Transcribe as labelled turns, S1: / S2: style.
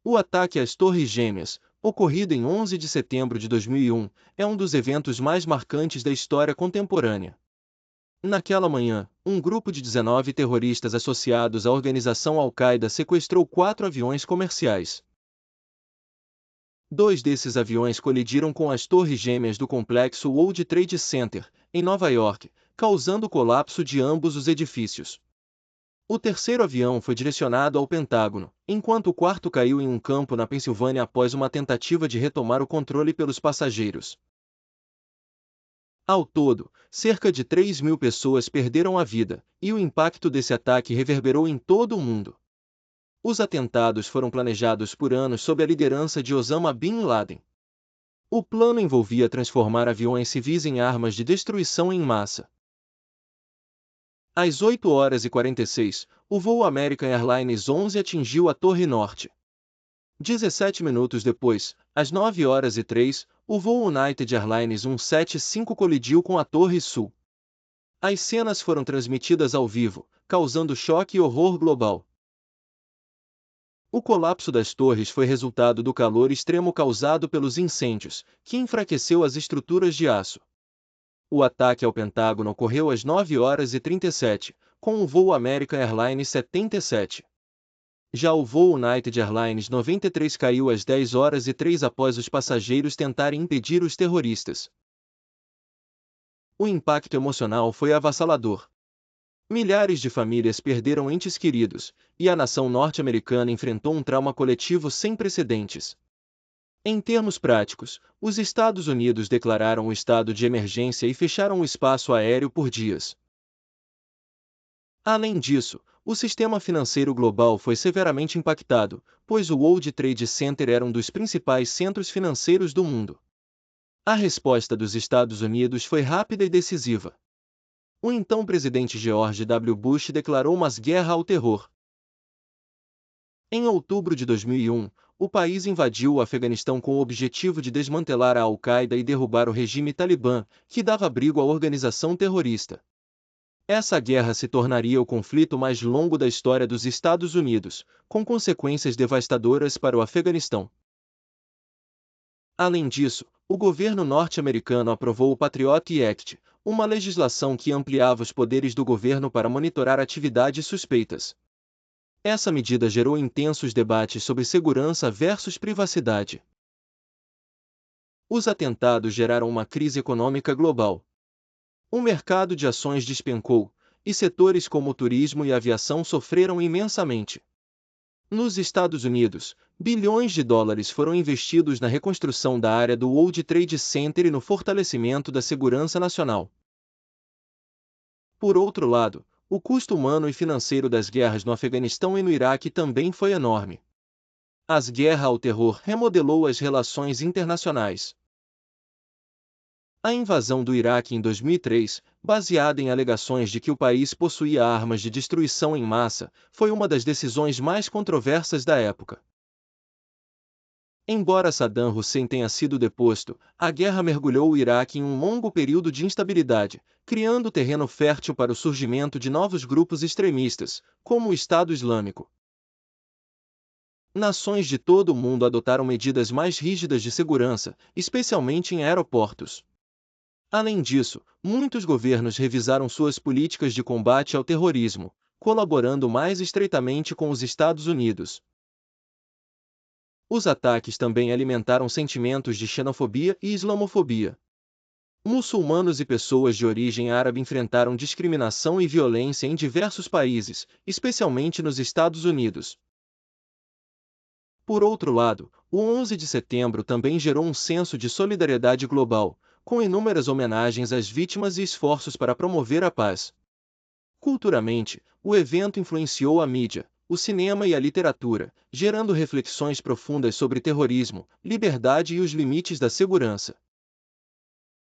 S1: O ataque às Torres Gêmeas, ocorrido em 11 de setembro de 2001, é um dos eventos mais marcantes da história contemporânea. Naquela manhã, um grupo de 19 terroristas associados à organização Al-Qaeda sequestrou 4 aviões comerciais. 2 desses aviões colidiram com as torres gêmeas do complexo World Trade Center, em Nova York, causando o colapso de ambos os edifícios. O terceiro avião foi direcionado ao Pentágono, enquanto o quarto caiu em um campo na Pensilvânia após uma tentativa de retomar o controle pelos passageiros. Ao todo, cerca de 3.000 pessoas perderam a vida, e o impacto desse ataque reverberou em todo o mundo. Os atentados foram planejados por anos sob a liderança de Osama Bin Laden. O plano envolvia transformar aviões civis em armas de destruição em massa. Às 8h46, o voo American Airlines 11 atingiu a Torre Norte. 17 minutos depois, às 9h03, o voo United Airlines 175 colidiu com a Torre Sul. As cenas foram transmitidas ao vivo, causando choque e horror global. O colapso das torres foi resultado do calor extremo causado pelos incêndios, que enfraqueceu as estruturas de aço. O ataque ao Pentágono ocorreu às 9h37, com o voo American Airlines 77. Já o voo United Airlines 93 caiu às 10h03 após os passageiros tentarem impedir os terroristas. O impacto emocional foi avassalador. Milhares de famílias perderam entes queridos, e a nação norte-americana enfrentou um trauma coletivo sem precedentes. Em termos práticos, os Estados Unidos declararam o estado de emergência e fecharam o espaço aéreo por dias. Além disso, o sistema financeiro global foi severamente impactado, pois o World Trade Center era um dos principais centros financeiros do mundo. A resposta dos Estados Unidos foi rápida e decisiva. O então presidente George W. Bush declarou uma guerra ao terror. Em outubro de 2001, o país invadiu o Afeganistão com o objetivo de desmantelar a Al-Qaeda e derrubar o regime Talibã, que dava abrigo à organização terrorista. Essa guerra se tornaria o conflito mais longo da história dos Estados Unidos, com consequências devastadoras para o Afeganistão. Além disso, o governo norte-americano aprovou o Patriot Act, uma legislação que ampliava os poderes do governo para monitorar atividades suspeitas. Essa medida gerou intensos debates sobre segurança versus privacidade. Os atentados geraram uma crise econômica global. O mercado de ações despencou, e setores como o turismo e a aviação sofreram imensamente. Nos Estados Unidos, bilhões de dólares foram investidos na reconstrução da área do World Trade Center e no fortalecimento da segurança nacional. Por outro lado, o custo humano e financeiro das guerras no Afeganistão e no Iraque também foi enorme. A guerra ao terror remodelou as relações internacionais. A invasão do Iraque em 2003, baseada em alegações de que o país possuía armas de destruição em massa, foi uma das decisões mais controversas da época. Embora Saddam Hussein tenha sido deposto, a guerra mergulhou o Iraque em um longo período de instabilidade, criando terreno fértil para o surgimento de novos grupos extremistas, como o Estado Islâmico. Nações de todo o mundo adotaram medidas mais rígidas de segurança, especialmente em aeroportos. Além disso, muitos governos revisaram suas políticas de combate ao terrorismo, colaborando mais estreitamente com os Estados Unidos. Os ataques também alimentaram sentimentos de xenofobia e islamofobia. Muçulmanos e pessoas de origem árabe enfrentaram discriminação e violência em diversos países, especialmente nos Estados Unidos. Por outro lado, o 11 de setembro também gerou um senso de solidariedade global, com inúmeras homenagens às vítimas e esforços para promover a paz. Culturalmente, o evento influenciou a mídia, o cinema e a literatura, gerando reflexões profundas sobre terrorismo, liberdade e os limites da segurança.